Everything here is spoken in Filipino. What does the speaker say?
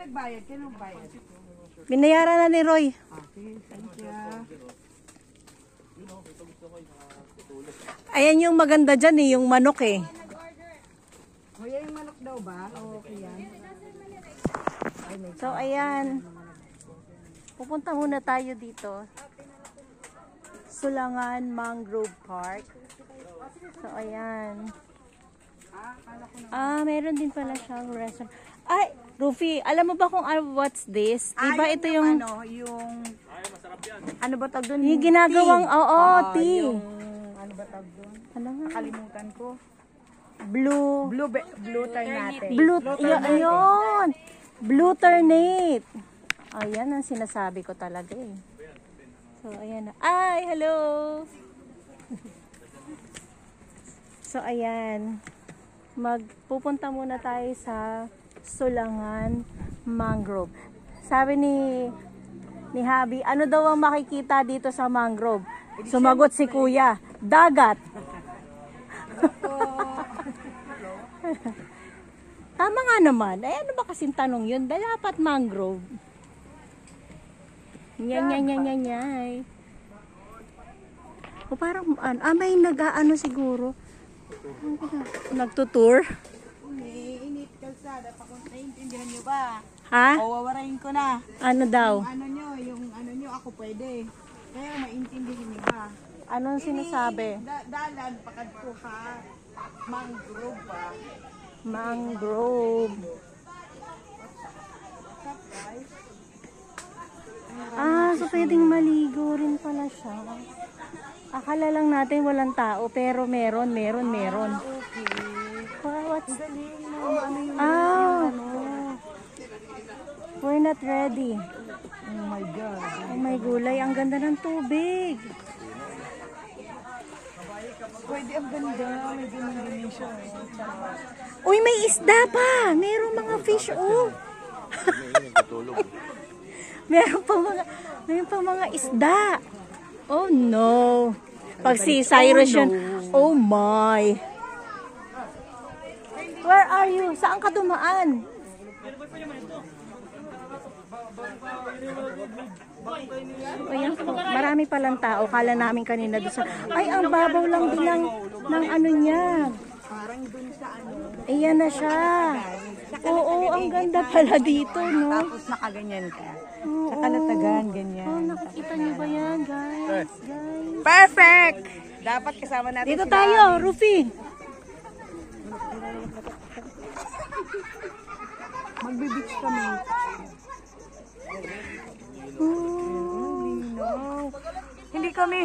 nagbayad? Kaya nagbayad? Binayaran na ni Roy. Okay, thank you. Ayan yung maganda dyan eh, yung manok eh. Kuya, yung manok daw ba? Okay yan. So ayan. Pupunta muna tayo dito. Sulangan Mangrove Park. So ayan. Meron din pala siyang restaurant. Ay, Rufi, alam mo ba kung what's this? Diba ito yung ano ba tawag doon? yung ginagawang, tea. Ano ba tawag doon? Ano nga? Nakalimutan ko. Blue Ternate. Ayun. Blue Ternate. Ayan ang sinasabi ko talaga eh. So, ayan na. Ay, hello! So, ayan. Magpupunta muna tayo sa Sulangan Mangrove. Sabi ni Habi, ano daw ang makikita dito sa mangrove? Sumagot si Kuya, dagat. Tama nga naman. Ay, ano ba kasing tanong yun? Dapat mangrove. Nyay. O parang, may nag-ano siguro. Nagtutour. Init kalsada. Naiintindihan nyo ba? Ha? O, wawarahin ko na. Ano daw? Yung ano nyo, ako pwede. Kaya maintindihan nyo ba? Anong sinasabi? Dalan, pakadtuha. Mangrove ba? Mangrove. So pwedeng maligo rin pala siya. Akala lang natin walang tao, pero meron. Okay. What's Galing mo. we're not ready. Oh my God. Oh my gulay, ang ganda ng tubig. Pwede, ang ganda. May ganun siya. Uy, may isda pa. Meron mga fish, oh. meron pa mga isda. Oh no. Pag si Cyrus yun, oh my. Where are you? Saan ka dumaan? Ayan po, marami palang tao. Kala namin kanina doon sa... Ay, ang babaw lang din ng ano niya. Parang dun sa ano. Ayan na siya. Oo, ang ganda pala dito, no? Tapos nakaganyan ka. Oo. Saka natagan, ganyan. Oh, nakikita niyo ba yan, guys? Perfect! Dapat kasama natin Dito sila. tayo, Rufi. Magbe-beach kami. Oh. Hindi kami